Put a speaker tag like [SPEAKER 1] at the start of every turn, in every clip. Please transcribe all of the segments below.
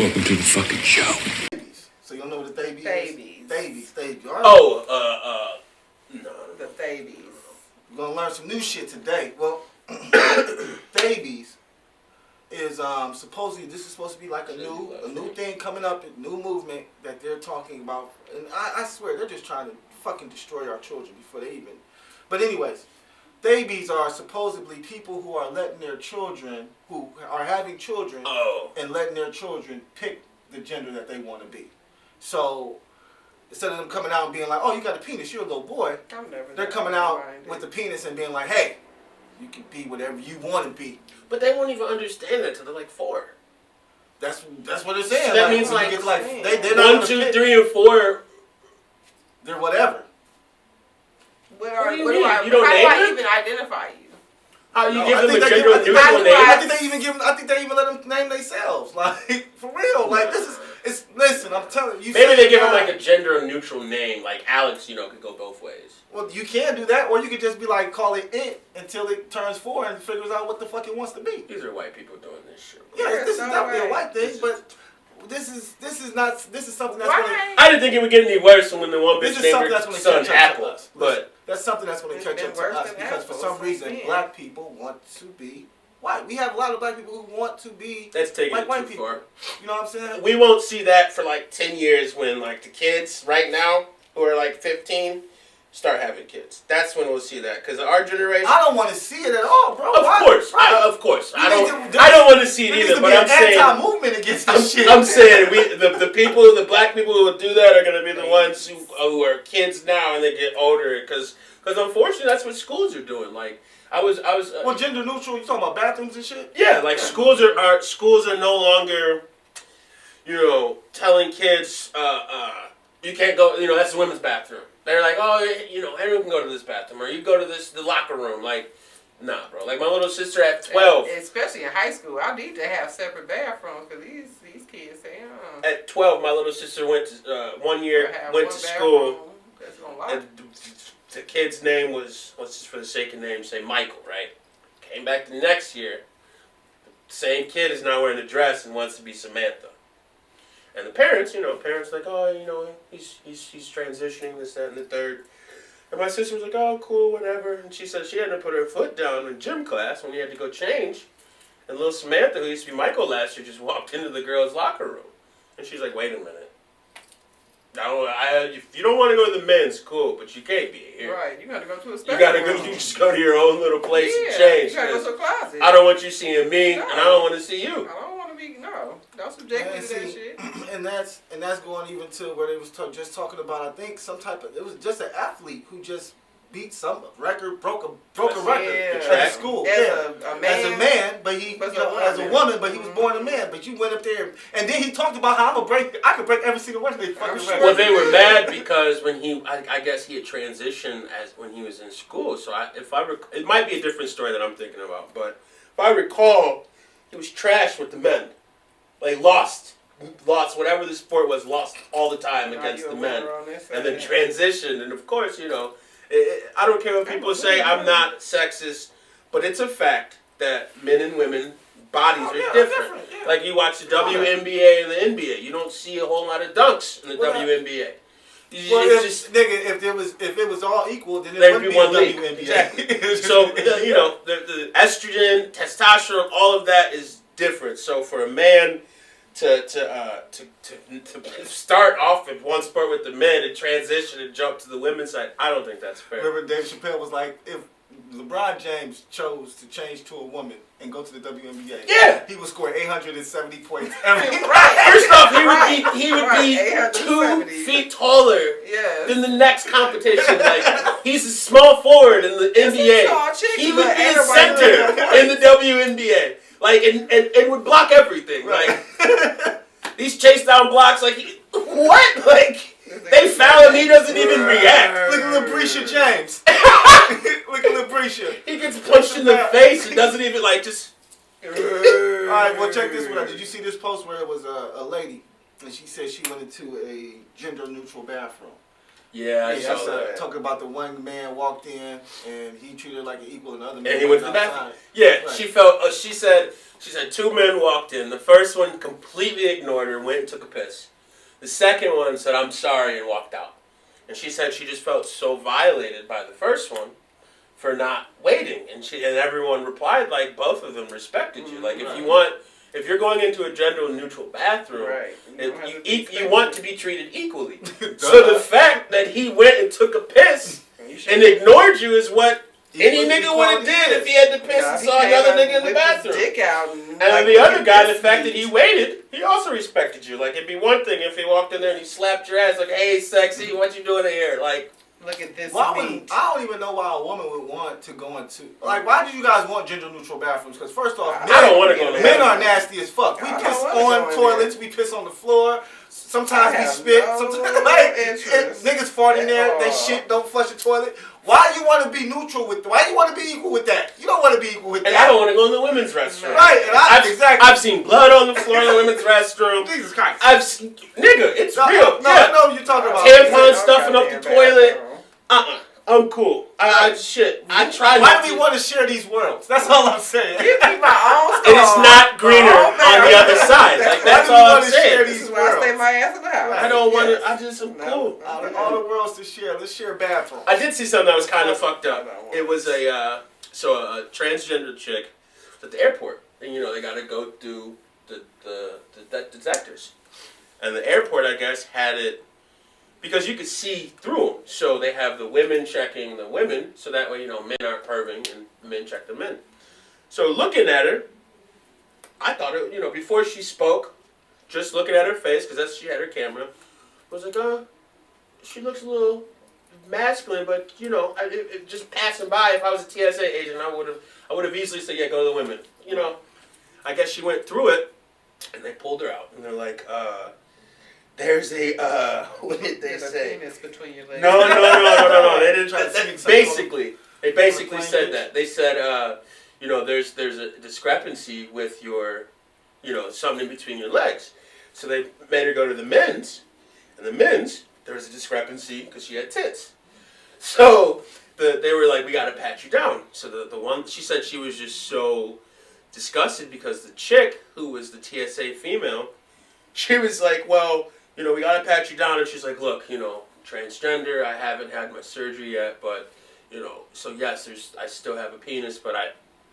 [SPEAKER 1] Welcome to the fucking show.
[SPEAKER 2] So you don't know what the Theybies
[SPEAKER 3] Theybies.
[SPEAKER 2] is? Theybies. All right.
[SPEAKER 4] Oh, no.
[SPEAKER 3] The Theybies.
[SPEAKER 2] We're gonna learn some new shit today. Well, Theybies is supposedly this is supposed to be like a new thing coming up, a new movement that they're talking about, and I swear they're just trying to fucking destroy our children before they even. But anyways, Theybies are supposedly people who are letting their children, who are having children, and letting their children pick the gender that they want to be. So instead of them coming out and being like, "Oh, you got a penis, you're a little boy," they're coming out with the penis and being like, "Hey, you can be whatever you want to be."
[SPEAKER 4] But they won't even understand that till they're like 4.
[SPEAKER 2] That's what they're saying.
[SPEAKER 4] So that means like
[SPEAKER 2] they're not
[SPEAKER 4] 1, 2, 3, and 4.
[SPEAKER 2] They're whatever.
[SPEAKER 3] What
[SPEAKER 4] do you
[SPEAKER 3] how
[SPEAKER 4] mean?
[SPEAKER 3] do
[SPEAKER 4] You don't name
[SPEAKER 3] I
[SPEAKER 4] them?
[SPEAKER 3] even identify you?
[SPEAKER 4] How you
[SPEAKER 2] No,
[SPEAKER 4] give
[SPEAKER 2] I
[SPEAKER 4] them
[SPEAKER 2] think
[SPEAKER 4] a
[SPEAKER 2] they
[SPEAKER 4] gender neutral name?
[SPEAKER 2] I think they even let them name themselves. Like for real. Like it's listen. I'm telling you.
[SPEAKER 4] Maybe they give them like a gender neutral name, like Alex. Could go both ways.
[SPEAKER 2] Well, you can do that, or you could just be like, call it until it turns 4 and figures out what the fuck it wants to be.
[SPEAKER 4] These are white people doing this shit.
[SPEAKER 2] Yeah, this is definitely a white thing, but this is something that's going to.
[SPEAKER 4] I didn't think it would get any worse when the one bitch
[SPEAKER 2] This is
[SPEAKER 4] named
[SPEAKER 2] something
[SPEAKER 4] her
[SPEAKER 2] that's going to
[SPEAKER 4] son
[SPEAKER 2] catch up to
[SPEAKER 4] Apple.
[SPEAKER 2] us.
[SPEAKER 4] But
[SPEAKER 2] that's something that's going to catch up to us because for some reason black people want to be white. We have a lot of black people who want to be
[SPEAKER 4] that's taking
[SPEAKER 2] like
[SPEAKER 4] it
[SPEAKER 2] white
[SPEAKER 4] too
[SPEAKER 2] people.
[SPEAKER 4] far.
[SPEAKER 2] You know what I'm saying?
[SPEAKER 4] We won't see that for like 10 years when like the kids right now who are like 15 start having kids. That's when we'll see that. Because our generation,
[SPEAKER 2] I don't want to see it at all, bro.
[SPEAKER 4] Of course. I don't want to see it either. But I'm saying
[SPEAKER 2] anti-movement against this shit.
[SPEAKER 4] I'm saying the black people who will do that are going to be the ones who are kids now and they get older. Because unfortunately that's what schools are doing. Like I was.
[SPEAKER 2] Well, gender neutral. You talking about bathrooms and shit?
[SPEAKER 4] Yeah, like schools are no longer, telling kids, you can't go. That's the women's bathroom. They're like, oh, everyone can go to this bathroom, or you go to the locker room. Like, nah, bro. Like my little sister at 12.
[SPEAKER 3] Especially in high school, I need to have separate bathrooms because these kids say,
[SPEAKER 4] At 12, my little sister went to 1 year went to school, and the kid's name was, let's just for the sake of name say Michael, right? Came back the next year. The same kid is now wearing a dress and wants to be Samantha. And the parents, like, oh, he's transitioning, this, that, and the third. And my sister was like, oh, cool, whatever. And she said she had to put her foot down in gym class when he had to go change. And little Samantha, who used to be Michael last year, just walked into the girls' locker room. And she's like, wait a minute. If you don't want to go to the men's, cool, but you can't be here.
[SPEAKER 3] Right, you got to go to a special room.
[SPEAKER 4] You just go to your own little place and change.
[SPEAKER 3] You got to go to a closet.
[SPEAKER 4] I don't want you seeing me, and I don't want to see you.
[SPEAKER 3] I don't want to be, don't subject me to that shit.
[SPEAKER 2] And that's going even to where they was just talking about, I think, it was just an athlete who just beat some record, broke a record at school. As a man, but he as a woman, but he was born a man. But you went up there, and then he talked about how I could break every single one of these fucking records.
[SPEAKER 4] Well, they were mad because when I guess he had transitioned when he was in school. So it might be a different story that I'm thinking about, but if I recall, he was trashed with the men. Like lost whatever the sport was, lost all the time against the men, and then transitioned. And of course, I don't care what people say. I'm not sexist, but it's a fact that men and women bodies are different. Yeah. Like you watch the WNBA and the NBA, you don't see a whole lot of dunks in the WNBA.
[SPEAKER 2] If it was all equal, then it wouldn't be one league. WNBA.
[SPEAKER 4] Exactly. So the estrogen, testosterone, all of that is different. So for a man to start off in one sport with the men and transition and jump to the women's side, I don't think that's fair.
[SPEAKER 2] Remember Dave Chappelle was like, if LeBron James chose to change to a woman and go to the WNBA, he would score 870 points every
[SPEAKER 4] First off, he would be 2 feet taller than the next competition. Like he's a small forward in the NBA. He would be a center in the WNBA. Like and would block everything. Like these chase down blocks. Like what? Like they foul him. He doesn't even react.
[SPEAKER 2] Look at LaBrisha James. Look at LaBrisha.
[SPEAKER 4] He gets punched in the face and doesn't even just.
[SPEAKER 2] All right. Well, check this one out. Did you see this post where it was a lady and she said she went into a gender neutral bathroom
[SPEAKER 4] Yeah, I saw that.
[SPEAKER 2] Talking about the one man walked in and he treated her like an equal, and the other man
[SPEAKER 4] and he went to the bathroom.
[SPEAKER 2] outside.
[SPEAKER 4] Yeah,
[SPEAKER 2] Right.
[SPEAKER 4] she felt. She said two men walked in. The first one completely ignored her, went and took a piss. The second one said, "I'm sorry," and walked out. And she said she just felt so violated by the first one for not waiting, and everyone replied like both of them respected you. Like if you're going into a gender neutral bathroom,
[SPEAKER 3] right.
[SPEAKER 4] you want to be treated equally. So the fact that he went and took a piss and ignored you is what any nigga would have did if he had to piss and saw another nigga in the bathroom.
[SPEAKER 3] Dick out
[SPEAKER 4] and the other guy, the fact that he waited, he also respected you. Like, it'd be one thing if he walked in there and he slapped your ass like, "Hey, sexy, what you doing here?" Like,
[SPEAKER 3] look at this.
[SPEAKER 2] I don't even know why a woman would want to go into. Like, why do you guys want gender neutral bathrooms? Because first off,
[SPEAKER 4] I don't want to go to
[SPEAKER 2] men are nasty as fuck. We piss on toilets, we piss on the floor. Sometimes we spit. Sometimes niggas fart in there. They shit. Don't flush the toilet. Why you want to be neutral with? Why you want to be equal with that? You don't want to be equal with that.
[SPEAKER 4] And I don't want to go in the women's restroom.
[SPEAKER 2] Right. And
[SPEAKER 4] I've seen blood on the floor in the women's restroom.
[SPEAKER 2] Jesus Christ.
[SPEAKER 4] Nigga, it's real.
[SPEAKER 2] No, I know what you're talking about.
[SPEAKER 4] Tampons stuffing up the toilet. I'm cool. I tried.
[SPEAKER 2] Why do we want to share these worlds? That's all I'm saying.
[SPEAKER 3] Give me my own
[SPEAKER 4] and it's not greener on the other side. Like, that's all I'm saying.
[SPEAKER 3] This is why I stay my ass in the house.
[SPEAKER 4] I don't want to. I'm cool.
[SPEAKER 2] Out of all the worlds to share, let's share bathrooms.
[SPEAKER 4] I did see something that was kind of fucked up. It was a transgender chick at the airport, and they got to go through the detectors, and the airport, I guess, had it. Because you could see through them. So they have the women checking the women, so that way, men aren't perving and men check the men. So looking at her, I thought, before she spoke, just looking at her face, because she had her camera, I was like, she looks a little masculine, but, just passing by, if I was a TSA agent, I would have easily said, yeah, go to the women. I guess she went through it, and they pulled her out, and they're like, there's what did they say?
[SPEAKER 3] Penis between your legs.
[SPEAKER 4] No. They didn't try to They basically said that. They said, there's a discrepancy with your, something in between your legs. So they made her go to the men's, and the men's, there was a discrepancy because she had tits. So they were like, we got to pat you down. So the one, she said she was just so disgusted because the chick, who was the TSA female, she was like, well, we got to pat you down. And she's like, look, transgender, I haven't had my surgery yet, but, so yes, I still have a penis, but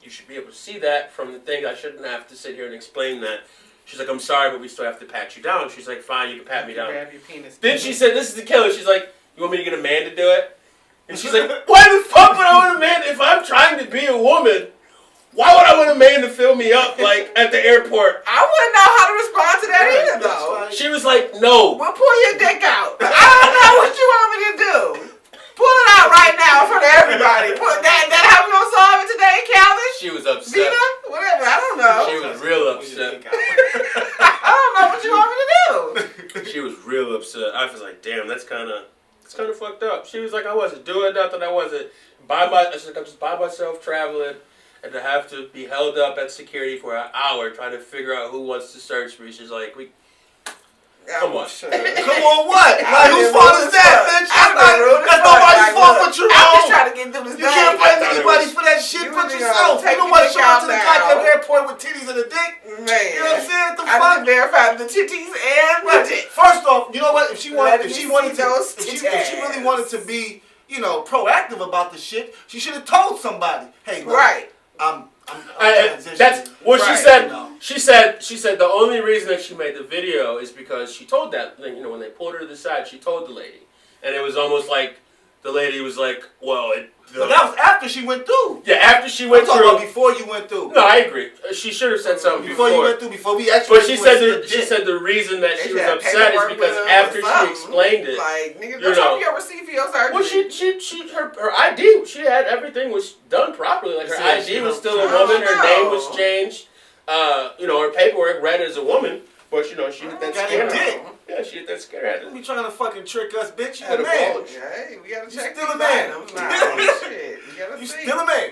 [SPEAKER 4] you should be able to see that from the thing. I shouldn't have to sit here and explain that. She's like, I'm sorry, but we still have to pat you down. She's like, fine, you can pat me down.
[SPEAKER 3] Grab your penis.
[SPEAKER 4] Then she said, this is the killer. She's like, you want me to get a man to do it? And she's like, why the fuck would I want a man if I'm trying to be a woman? Why would I want a man to fill me up, like, at the airport?
[SPEAKER 3] I wouldn't know how to respond to that either, though.
[SPEAKER 4] She was like, no.
[SPEAKER 3] Well, pull your dick out. I don't know what you want me to do. Pull it out right now in front of everybody. That how we gonna solve it today, Calvin?
[SPEAKER 4] She was upset.
[SPEAKER 3] Vita? Whatever, I don't know.
[SPEAKER 4] She was real upset.
[SPEAKER 3] I don't know what you want me to do.
[SPEAKER 4] She was real upset. I was like, damn, it's kind of fucked up. She was like, I wasn't doing nothing. I wasn't I'm just by myself traveling. And to have to be held up at security for an hour trying to figure out who wants to search me. She's like, come on.
[SPEAKER 3] Sure.
[SPEAKER 2] Come on what? Like, whose fault is that, bitch? That's nobody's fault but your own.
[SPEAKER 3] I'm just trying to get through this
[SPEAKER 2] You can't blame anybody for that shit but yourself. You don't want to show up to the goddamn airport with titties and a dick.
[SPEAKER 3] Man.
[SPEAKER 2] You know what I'm saying? What the
[SPEAKER 3] I
[SPEAKER 2] fuck?
[SPEAKER 3] didn't verify the titties and budget.
[SPEAKER 2] First off, you know what? If she really wanted to be, proactive about the shit, she should have told somebody. Hey, look,
[SPEAKER 3] right.
[SPEAKER 2] I'm
[SPEAKER 4] that's what
[SPEAKER 3] right.
[SPEAKER 4] she said. She said the only reason that she made the video is because she told that thing. When they pulled her to the side, she told the lady, and it was almost like the lady was like, "Well,
[SPEAKER 2] but that was after she went through.
[SPEAKER 4] Yeah, after she went through.
[SPEAKER 2] About before you went through.
[SPEAKER 4] No, I agree. She should have said something
[SPEAKER 2] before you went through. Before we actually.
[SPEAKER 4] But she said the reason that she was upset is because after she explained it,
[SPEAKER 3] like nigga, go show me your receipt for your surgery.
[SPEAKER 4] Well, her ID, she had everything was done properly. Like her ID was still a woman. Her name was changed. Her paperwork read as a woman. But she hit that scanner. Yeah, she hit that scanner.
[SPEAKER 2] Don't be trying to fucking trick us, bitch. You
[SPEAKER 4] had
[SPEAKER 2] a man.
[SPEAKER 3] Hey, we gotta check.
[SPEAKER 2] Still a man.
[SPEAKER 3] Shit, you gotta
[SPEAKER 2] you
[SPEAKER 3] see.
[SPEAKER 2] Still a man.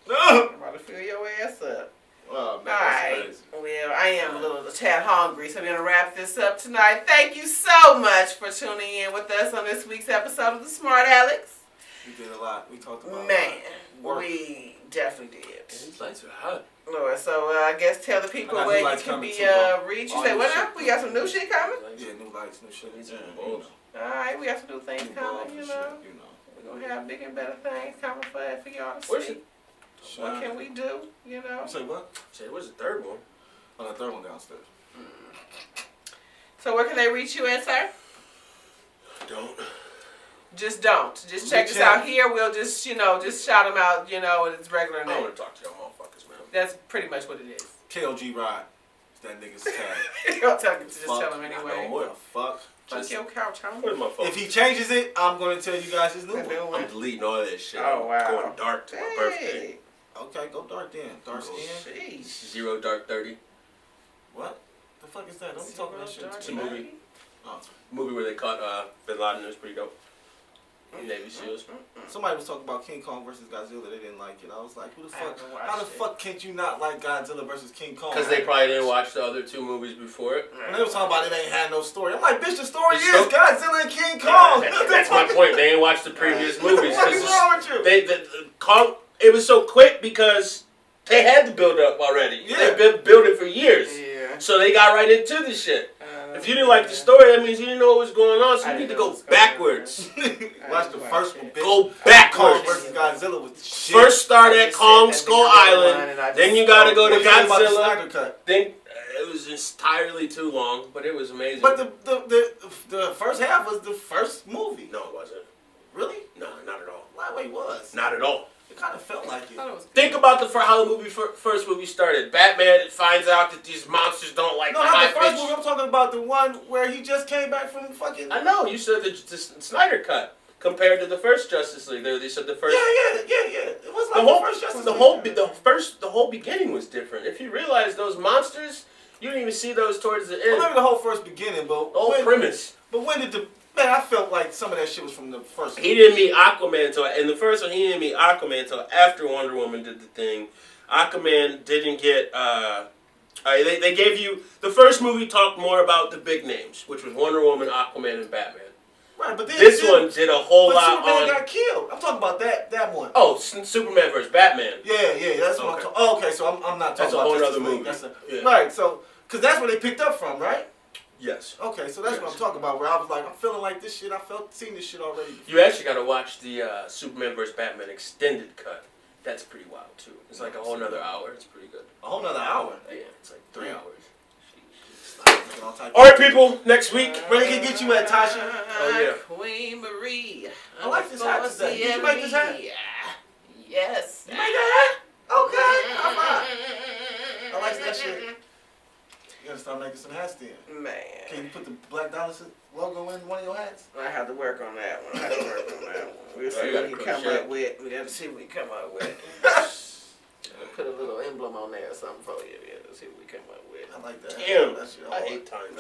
[SPEAKER 3] I'm about to fill your ass up.
[SPEAKER 2] Oh, man,
[SPEAKER 3] Alright. Well, I am a little tad hard hungry, so we're going to wrap this up tonight. Thank you so much for tuning in with us on this week's episode of the Smartalecs.
[SPEAKER 2] We did a lot. We talked about
[SPEAKER 3] we definitely did.
[SPEAKER 4] These lights are hot.
[SPEAKER 3] Lord, so I guess tell the people where you can be reached. You say, what now? We got some new shit coming?
[SPEAKER 2] Yeah, new lights, new shit.
[SPEAKER 3] Alright, we got some new things coming, you know. We're going to have bigger and better things coming for y'all to see. What can we do, you know?
[SPEAKER 2] You say what?
[SPEAKER 4] Say, where's the third one?
[SPEAKER 2] Oh, the third one downstairs.
[SPEAKER 3] So where can they reach you at, sir?
[SPEAKER 4] Don't.
[SPEAKER 3] Just don't. Just check us out here. We'll just, just shout them out, in its regular name.
[SPEAKER 4] I don't want to talk to y'all motherfuckers, man.
[SPEAKER 3] That's pretty much what it is.
[SPEAKER 2] KOG Rod. It's that nigga's tag.
[SPEAKER 3] You don't tell him, just tell him anyway.
[SPEAKER 2] What the fuck?
[SPEAKER 3] Fuck your couch, homie.
[SPEAKER 4] Where's my phone?
[SPEAKER 2] If he changes it, I'm going to tell you guys his new one.
[SPEAKER 4] I'm deleting all that shit.
[SPEAKER 3] Oh, wow.
[SPEAKER 4] I'm going dark to my birthday.
[SPEAKER 2] Okay, go dark then. Dark skin.
[SPEAKER 3] Sheesh.
[SPEAKER 4] 0 Dark 30.
[SPEAKER 2] What? The fuck is that? Don't be talking that shit.
[SPEAKER 4] It's a movie.
[SPEAKER 2] Oh.
[SPEAKER 4] Movie where they caught Bin Laden. It was pretty dope. Navy SEALs.
[SPEAKER 2] Somebody was talking about King Kong versus Godzilla. They didn't like it. I was like, who the fuck? How the
[SPEAKER 3] it.
[SPEAKER 2] fuck can't you not like Godzilla versus King Kong?
[SPEAKER 4] Because they probably didn't watch the other 2 movies before it.
[SPEAKER 2] When they was talking about it ain't had no story. I'm like, bitch, the story is Godzilla and King Kong.
[SPEAKER 4] That's my point. They didn't watch the previous movies.
[SPEAKER 2] What is wrong with you?
[SPEAKER 4] Kong. It was so quick because they had to build up already.
[SPEAKER 2] Yeah.
[SPEAKER 4] They've been building for years.
[SPEAKER 3] Yeah.
[SPEAKER 4] So they got right into the shit. If you didn't like the story, that means you didn't know what was going on, so you need to go backwards.
[SPEAKER 2] Watch the first one, bitch.
[SPEAKER 4] Go backwards.
[SPEAKER 2] Kong versus Godzilla was the shit.
[SPEAKER 4] First start at Kong Skull Island, then you gotta go to Godzilla. Then it was entirely too long, but it was amazing.
[SPEAKER 2] But the first half was the first movie.
[SPEAKER 4] No, it wasn't.
[SPEAKER 2] Really?
[SPEAKER 4] No, not at all.
[SPEAKER 2] Why it was?
[SPEAKER 4] Not at all.
[SPEAKER 2] It kind of felt like it.
[SPEAKER 4] Think about how the first movie started. Batman finds out that these monsters don't like
[SPEAKER 2] No, not the first movie. I'm talking about the one where he just came back from fucking.
[SPEAKER 4] I know. You said the Snyder cut compared to the first Justice League. They said the first.
[SPEAKER 2] Yeah. It was like the first Justice League.
[SPEAKER 4] The whole beginning was different. If you realize those monsters, you didn't even see those towards the end.
[SPEAKER 2] Well, maybe the whole first beginning, but
[SPEAKER 4] the whole premise.
[SPEAKER 2] But when did man, I felt like some of that shit was from the first one.
[SPEAKER 4] He didn't meet Aquaman until in the first one. He didn't meet Aquaman until after Wonder Woman did the thing. Aquaman didn't get. They gave you the first movie talked more about the big names, which was Wonder Woman, Aquaman, and Batman.
[SPEAKER 2] Right, but then
[SPEAKER 4] this one did a whole lot
[SPEAKER 2] Superman got killed. I'm talking about that one.
[SPEAKER 4] Oh, Superman versus Batman.
[SPEAKER 2] Yeah, that's what I'm talking. Oh, okay, so I'm not talking about
[SPEAKER 4] that's a whole other movie.
[SPEAKER 2] Right, so because that's where they picked up from, right?
[SPEAKER 4] Yes.
[SPEAKER 2] Okay, so that's what I'm talking about. Where I was like, I'm feeling like this shit. Seen this shit already.
[SPEAKER 4] You actually got to watch the Superman vs. Batman extended cut. That's pretty wild too. It's like a whole nother hour. It's pretty good.
[SPEAKER 2] A whole nother hour.
[SPEAKER 4] Yeah, it's like 3 hours.
[SPEAKER 2] All
[SPEAKER 4] right, people. Next week,
[SPEAKER 2] where they can get you at, Tasha?
[SPEAKER 4] Oh yeah.
[SPEAKER 3] Queen Marie.
[SPEAKER 2] I like this hat today. Did you make this hat?
[SPEAKER 3] Yes.
[SPEAKER 2] You made that hat? Okay. High five. I like that shit. You gotta start making some hats then.
[SPEAKER 3] Man.
[SPEAKER 2] Can you put the Black Dollar logo in one of your hats?
[SPEAKER 3] I have to work on that one. We'll see what we come up with. We have to see what we come up with. Put a little emblem on there or something for you. Yeah, see what we come up with.
[SPEAKER 2] I like that.
[SPEAKER 4] Damn.
[SPEAKER 2] That shit
[SPEAKER 4] I hate time.